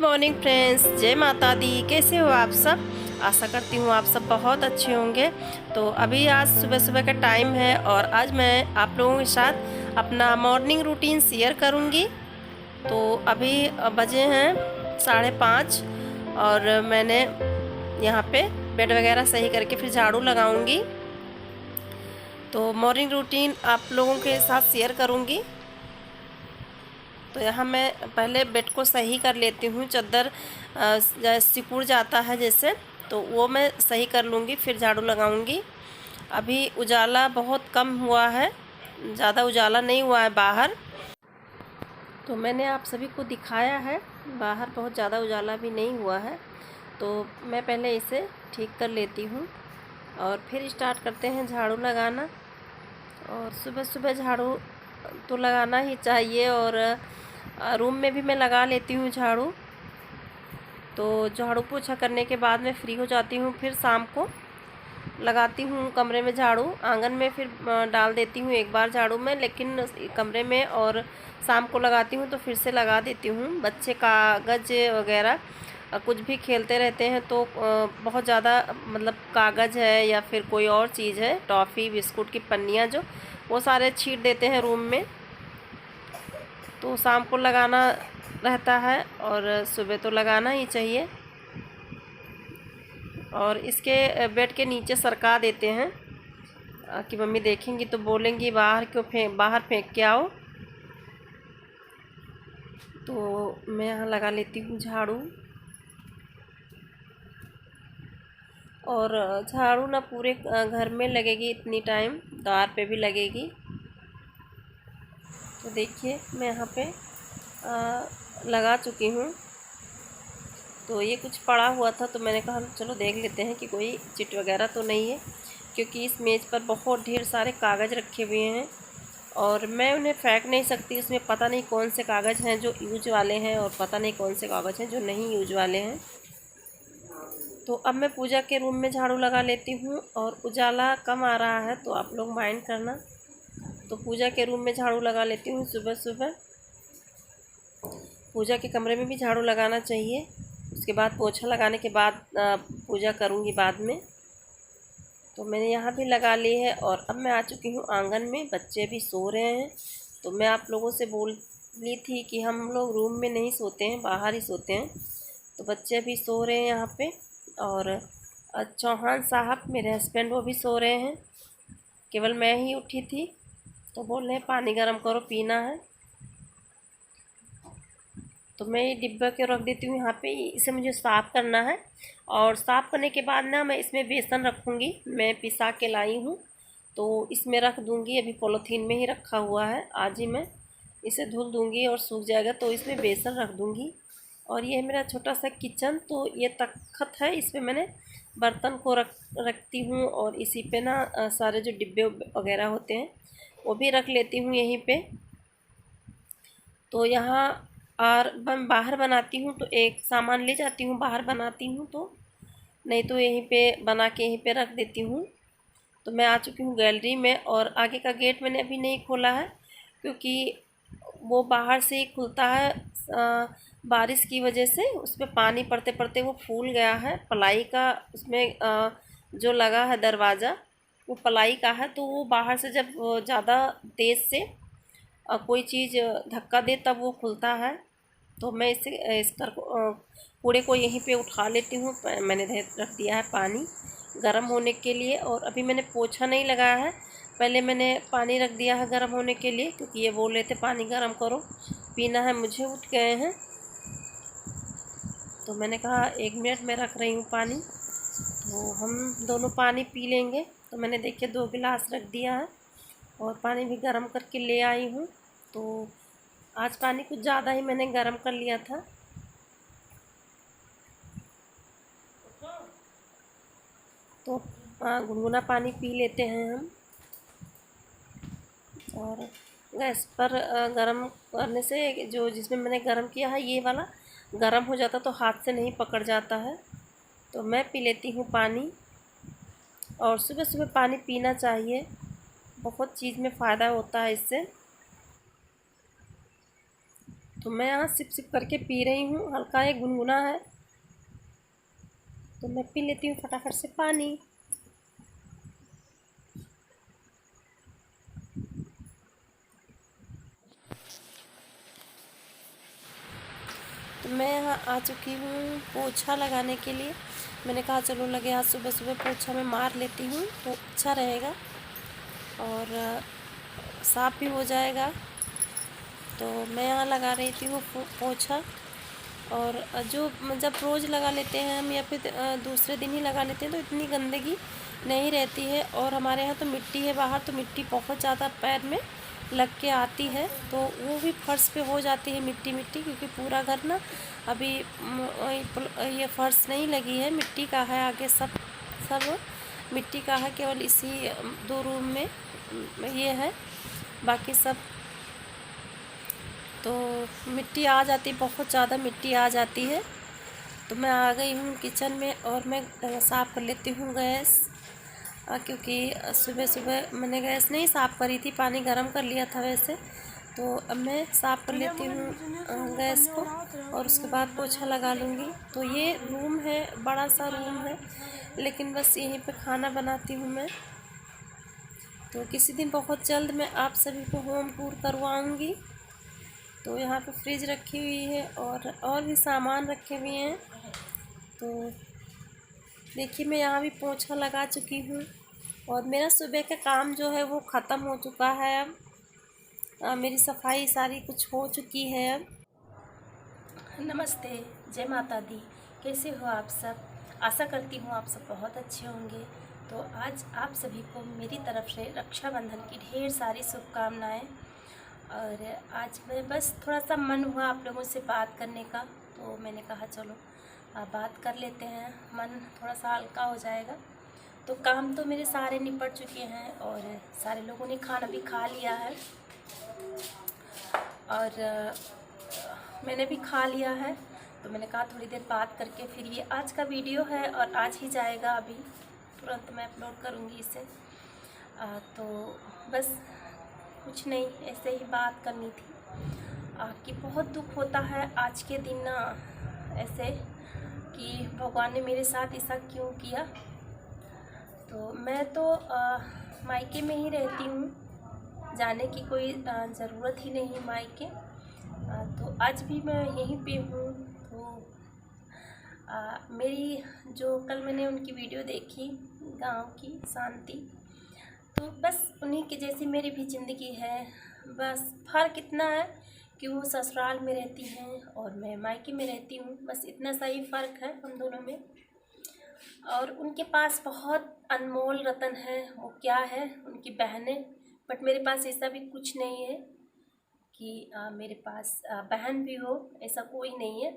Morning friends, जय माता दी। कैसे हो आप सब? आशा करती हूँ आप सब बहुत अच्छे होंगे। तो अभी आज सुबह सुबह का टाइम है और आज मैं आप लोगों के साथ अपना मॉर्निंग रूटीन शेयर करूँगी। तो अभी बजे हैं 5:30 और मैंने यहाँ पे बेड वगैरह सही करके फिर झाड़ू लगाऊंगी। तो मॉर्निंग रूटीन आप लोगों के साथ शेयर करूँगी। तो यहाँ मैं पहले बेड को सही कर लेती हूँ। चादर सिकुड़ जाता है जैसे, तो वो मैं सही कर लूँगी, फिर झाड़ू लगाऊँगी। अभी उजाला बहुत कम हुआ है, ज़्यादा उजाला नहीं हुआ है बाहर। तो मैंने आप सभी को दिखाया है, बाहर बहुत ज़्यादा उजाला भी नहीं हुआ है। तो मैं पहले इसे ठीक कर लेती हूँ और फिर स्टार्ट करते हैं झाड़ू लगाना। और सुबह सुबह झाड़ू तो लगाना ही चाहिए। और रूम में भी मैं लगा लेती हूँ झाड़ू। तो झाड़ू पोछा करने के बाद मैं फ्री हो जाती हूँ, फिर शाम को लगाती हूँ कमरे में झाड़ू। आंगन में फिर डाल देती हूँ एक बार झाड़ू में, लेकिन कमरे में और शाम को लगाती हूँ तो फिर से लगा देती हूँ। बच्चे कागज़ वगैरह कुछ भी खेलते रहते हैं तो बहुत ज़्यादा मतलब कागज़ है या फिर कोई और चीज़ है, टॉफ़ी बिस्कुट की पन्नियाँ, जो वो सारे छीट देते हैं रूम में। तो शाम को लगाना रहता है और सुबह तो लगाना ही चाहिए। और इसके बेड के नीचे सरका देते हैं कि मम्मी देखेंगी तो बोलेंगी बाहर फेंक के आओ। तो मैं यहाँ लगा लेती हूँ झाड़ू। और झाड़ू ना पूरे घर में लगेगी इतनी टाइम, द्वार पे भी लगेगी। तो देखिए मैं यहाँ पे लगा चुकी हूँ। तो ये कुछ पड़ा हुआ था तो मैंने कहा चलो देख लेते हैं कि कोई चिट वगैरह तो नहीं है, क्योंकि इस मेज़ पर बहुत ढेर सारे कागज़ रखे हुए हैं और मैं उन्हें फेंक नहीं सकती। इसमें पता नहीं कौन से कागज़ हैं जो यूज वाले हैं और पता नहीं कौन से कागज़ हैं जो नहीं यूज वाले हैं। तो अब मैं पूजा के रूम में झाड़ू लगा लेती हूँ। और उजाला कम आ रहा है तो आप लोग माइंड करना। तो पूजा के रूम में झाड़ू लगा लेती हूँ सुबह सुबह। पूजा के कमरे में भी झाड़ू लगाना चाहिए। उसके बाद पोछा लगाने के बाद पूजा करूँगी बाद में। तो मैंने यहाँ भी लगा ली है और अब मैं आ चुकी हूँ आंगन में। बच्चे भी सो रहे हैं। तो मैं आप लोगों से बोल ली थी कि हम लोग रूम में नहीं सोते हैं, बाहर ही सोते हैं। तो बच्चे भी सो रहे हैं यहाँ पे। और चौहान साहब मेरे हस्बैंड, वो भी सो रहे हैं। केवल मैं ही उठी थी। तो बोल रहे हैं पानी गर्म करो, पीना है। तो मैं ये डिब्बा के रख देती हूँ यहाँ पे। इसे मुझे साफ़ करना है और साफ़ करने के बाद ना मैं इसमें बेसन रखूँगी। मैं पिसा के लाई हूँ तो इसमें रख दूँगी। अभी पॉलीथीन में ही रखा हुआ है, आज ही मैं इसे धुल दूँगी और सूख जाएगा तो इसमें बेसन रख दूँगी। और ये है मेरा छोटा सा किचन। तो ये तख्त है, इस पर मैंने बर्तन को रखती हूँ और इसी पे ना सारे जो डिब्बे वगैरह होते हैं वो भी रख लेती हूँ यहीं पे। तो यहाँ और बाहर बनाती हूँ तो एक सामान ले जाती हूँ, बाहर बनाती हूँ तो नहीं तो यहीं पे बना के यहीं पे रख देती हूँ। तो मैं आ चुकी हूँ गैलरी में और आगे का गेट मैंने अभी नहीं खोला है क्योंकि वो बाहर से ही खुलता है। बारिश की वजह से उस पर पानी पड़ते पड़ते वो फूल गया है। प्लाई का उसमें जो लगा है दरवाज़ा, वो प्लाई का है। तो वो बाहर से जब ज़्यादा तेज़ से कोई चीज़ धक्का दे तब वो खुलता है। तो मैं इस कूड़े को यहीं पे उठा लेती हूँ। मैंने रख दिया है पानी गर्म होने के लिए। और अभी मैंने पोछा नहीं लगाया है, पहले मैंने पानी रख दिया है गर्म होने के लिए, क्योंकि ये बोल रहे थे पानी गर्म करो, पीना है मुझे, उठ गए हैं। तो मैंने कहा 1 मिनट में रख रही हूँ पानी, तो हम दोनों पानी पी लेंगे। तो मैंने देखिए 2 गिलास रख दिया है और पानी भी गर्म करके ले आई हूँ। तो आज पानी कुछ ज़्यादा ही मैंने गर्म कर लिया था। तो गुनगुना पानी पी लेते हैं हम। और गैस पर गरम करने से जो जिसमें मैंने गरम किया है ये वाला गरम हो जाता तो हाथ से नहीं पकड़ जाता है। तो मैं पी लेती हूँ पानी। और सुबह सुबह पानी पीना चाहिए, बहुत चीज़ में फ़ायदा होता है इससे। तो मैं यहाँ सिप सिप करके पी रही हूँ। हल्का एक गुनगुना है तो मैं पी लेती हूँ फटाफट से पानी। तो मैं यहाँ आ चुकी हूँ पोछा लगाने के लिए। मैंने कहा चलो लगे आज सुबह सुबह पोछा मैं मार लेती हूँ तो अच्छा रहेगा और साफ़ भी हो जाएगा। तो मैं यहाँ लगा रही थी वो पोछा। और जो जब रोज़ लगा लेते हैं हम या फिर दूसरे दिन ही लगा लेते हैं तो इतनी गंदगी नहीं रहती है। और हमारे यहाँ तो मिट्टी है बाहर, तो मिट्टी बहुत ज़्यादा पैर में लग के आती है, तो वो भी फर्श पे हो जाती है मिट्टी मिट्टी, क्योंकि पूरा घर ना अभी ये फर्श नहीं लगी है, मिट्टी का है। आगे सब मिट्टी का है, केवल इसी 2 रूम में ये है, बाकी सब तो मिट्टी आ जाती, बहुत ज़्यादा मिट्टी आ जाती है। तो मैं आ गई हूँ किचन में और मैं साफ़ कर लेती हूँ गैस, क्योंकि सुबह सुबह मैंने गैस नहीं साफ़ करी थी, पानी गर्म कर लिया था वैसे। तो अब मैं साफ़ कर लेती हूँ गैस को और उसके बाद पोछा लगा लूँगी। तो ये रूम है, बड़ा सा रूम है, लेकिन बस यहीं पे खाना बनाती हूँ मैं। तो किसी दिन बहुत जल्द मैं आप सभी को होम टूर करवाऊँगी। तो यहाँ पे फ्रिज रखी हुई है और भी सामान रखे हुए हैं। तो देखिए मैं यहाँ भी पोछा लगा चुकी हूँ और मेरा सुबह का काम जो है वो ख़त्म हो चुका है। अब मेरी सफाई सारी कुछ हो चुकी है। अब नमस्ते, जय माता दी। कैसे हो आप सब? आशा करती हूँ आप सब बहुत अच्छे होंगे। तो आज आप सभी को मेरी तरफ से रक्षाबंधन की ढेर सारी शुभकामनाएं। और आज मैं बस थोड़ा सा मन हुआ आप लोगों से बात करने का, तो मैंने कहा चलो बात कर लेते हैं, मन थोड़ा सा हल्का हो जाएगा। तो काम तो मेरे सारे निपट चुके हैं और सारे लोगों ने खाना भी खा लिया है और मैंने भी खा लिया है। तो मैंने कहा थोड़ी देर बात करके फिर ये आज का वीडियो है और आज ही जाएगा, अभी तुरंत मैं अपलोड करूँगी इसे। तो बस कुछ नहीं, ऐसे ही बात करनी थी कि बहुत दुख होता है आज के दिन ना, ऐसे कि भगवान ने मेरे साथ ऐसा क्यों किया। तो मैं तो मायके में ही रहती हूँ, जाने की कोई ज़रूरत ही नहीं मायके। तो आज भी मैं यहीं पे हूँ। तो मेरी जो कल मैंने उनकी वीडियो देखी गांव की शांति, तो बस उन्हीं की जैसी मेरी भी ज़िंदगी है। बस फ़र्क इतना है कि वो ससुराल में रहती हैं और मैं मायके में रहती हूँ, बस इतना सा ही फ़र्क है हम दोनों में। और उनके पास बहुत अनमोल रतन है, वो क्या है, उनकी बहनें। बट मेरे पास ऐसा भी कुछ नहीं है कि मेरे पास बहन भी हो, ऐसा कोई नहीं है।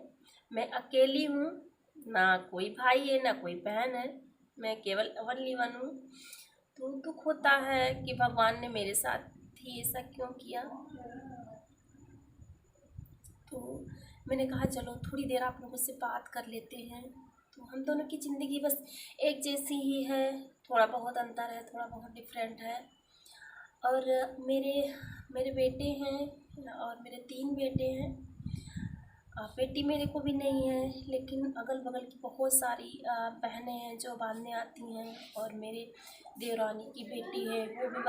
मैं अकेली हूँ, ना कोई भाई है ना कोई बहन है, मैं केवल ओनली वन हूँ। तो दुख होता है कि भगवान ने मेरे साथ ही ऐसा क्यों किया। तो मैंने कहा चलो थोड़ी देर आप लोगों से बात कर लेते हैं। तो हम दोनों की ज़िंदगी बस एक जैसी ही है, थोड़ा बहुत अंतर है, थोड़ा बहुत डिफरेंट है। और मेरे बेटे हैं और मेरे 3 बेटे हैं। बेटी मेरे को भी नहीं है, लेकिन अगल बगल की बहुत सारी बहनें हैं जो बांधने आती हैं। और मेरे देवरानी की बेटी है, वो भी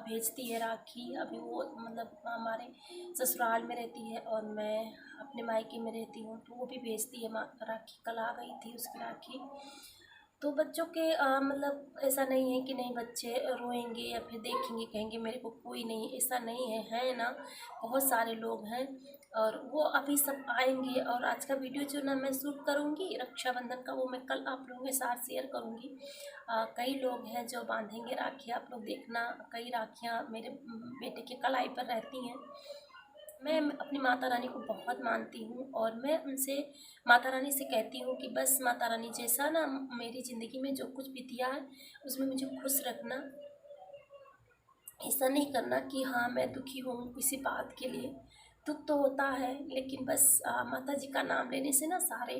भेजती है राखी। अभी वो मतलब हमारे ससुराल में रहती है और मैं अपने मायके में रहती हूँ, तो वो भी भेजती है राखी। कल आ गई थी उसकी राखी। तो बच्चों के मतलब ऐसा नहीं है कि नहीं बच्चे रोएंगे या फिर देखेंगे कहेंगे मेरे को कोई नहीं, ऐसा नहीं है ना, बहुत सारे लोग हैं और वो अभी सब आएंगे। और आज का वीडियो जो ना मैं शूट करूँगी रक्षाबंधन का, वो मैं कल आप लोगों के साथ शेयर करूँगी। कई लोग हैं जो बांधेंगे राखी, आप लोग देखना। कई राखियाँ मेरे बेटे के कलाई पर रहती हैं। मैं अपनी माता रानी को बहुत मानती हूँ और मैं उनसे माता रानी से कहती हूँ कि बस माता रानी जैसा ना मेरी ज़िंदगी में जो कुछ भी दिया है उसमें मुझे खुश रखना। ऐसा नहीं करना कि हाँ मैं दुखी हूँ किसी बात के लिए। दुख तो होता है, लेकिन बस माता जी का नाम लेने से ना सारे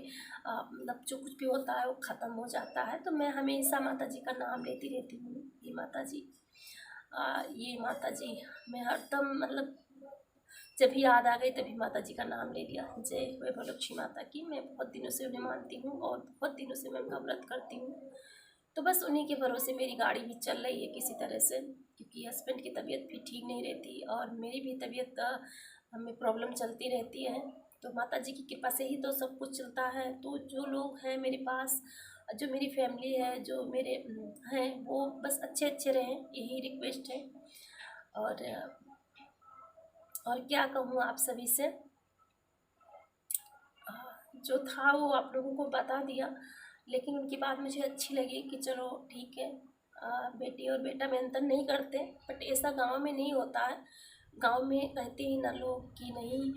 मतलब जो कुछ भी होता है वो ख़त्म हो जाता है। तो मैं हमेशा माता जी का नाम लेती रहती हूँ, ये माता जी, ये माता जी। मैं हरदम मतलब जब भी याद आ गई तभी माता जी का नाम ले लिया। जय वैभव लक्ष्मी माता की। मैं बहुत दिनों से उन्हें मानती हूँ और बहुत दिनों से मैं उनका व्रत करती हूँ। तो बस उन्हीं के भरोसे मेरी गाड़ी भी चल रही है किसी तरह से, क्योंकि हस्बैंड की तबीयत भी ठीक नहीं रहती और मेरी भी तबीयत हमें प्रॉब्लम चलती रहती है। तो माता जी की कृपा से ही तो सब कुछ चलता है। तो जो लोग हैं मेरे पास, जो मेरी फैमिली है, जो मेरे हैं, वो बस अच्छे अच्छे रहें, यही रिक्वेस्ट है। और क्या कहूँ आप सभी से, जो था वो आप लोगों को बता दिया, लेकिन उनकी बात मुझे अच्छी लगी कि चलो ठीक है, बेटी और बेटा में अंतर नहीं करते। बट ऐसा गांव में नहीं होता है। गांव में कहते ही ना लोग कि नहीं,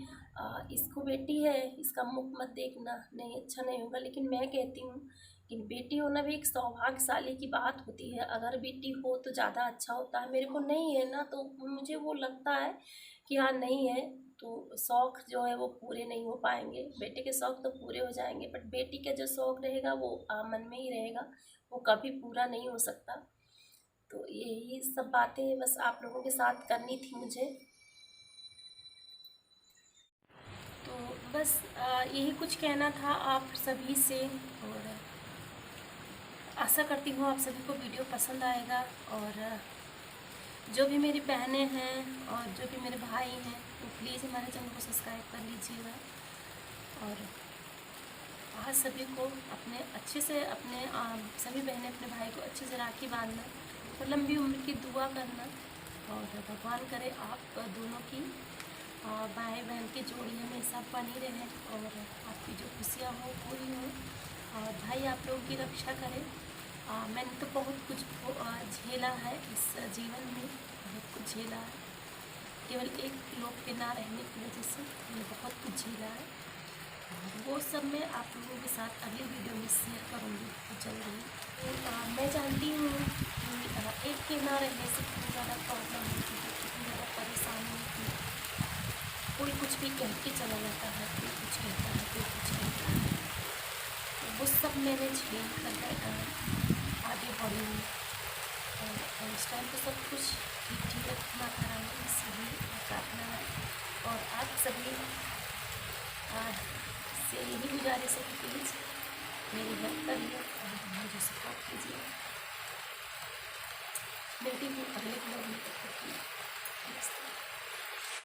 इसको बेटी है, इसका मुख मत देखना, नहीं अच्छा नहीं होगा। लेकिन मैं कहती हूँ कि बेटी होना भी एक सौभाग्यशाली की बात होती है। अगर बेटी हो तो ज़्यादा अच्छा होता है। मेरे को नहीं है ना, तो मुझे वो लगता है कि हाँ नहीं है तो शौक़ जो है वो पूरे नहीं हो पाएंगे। बेटे के शौक़ तो पूरे हो जाएंगे, बट बेटी का जो शौक़ रहेगा वो मन में ही रहेगा, वो कभी पूरा नहीं हो सकता। तो यही सब बातें बस आप लोगों के साथ करनी थी मुझे। तो बस यही कुछ कहना था आप सभी से, और आशा करती हूँ आप सभी को वीडियो पसंद आएगा। और जो भी मेरी बहनें हैं और जो भी मेरे भाई हैं, तो प्लीज़ हमारे चैनल को सब्सक्राइब कर लीजिएगा। और आज सभी को अपने अच्छे से अपने सभी बहनें अपने भाई को अच्छे से राखी बांधना और लंबी उम्र की दुआ करना। और भगवान करे आप दोनों की भाई बहन की जोड़ी हमेशा बनी रहे और आपकी जो खुशियाँ हो पूरी हो, और भाई आप लोगों की रक्षा करे। मैंने तो बहुत कुछ झेला है इस जीवन में, बहुत कुछ झेला है। केवल एक लोग के ना रहने की वजह से मैंने बहुत कुछ झेला है। वो सब मैं आप लोगों के साथ अगली वीडियो में शेयर करूँगी तो जल्दी। तो मैं जानती हूँ कि एक के ना रहने से कितनी ज़्यादा प्रॉब्लम होती है, कितनी ज़्यादा परेशानी होती है। कोई कुछ भी कह के चला जाता है, कोई कुछ कहता है, कोई कुछ कहता है। तो वो सब मैंने झेल कर आगे बढ़ी हूँ। और इस टाइम तो सब कुछ ठीक ठीक रखना कराना सही प्रार्थना है। और आप सभी से यही गुजारिश है कि प्लीज़ मेरी हेल्प करिए और मुझे सपोर्ट कीजिए। मिलती हूँ अगले ब्लॉग में।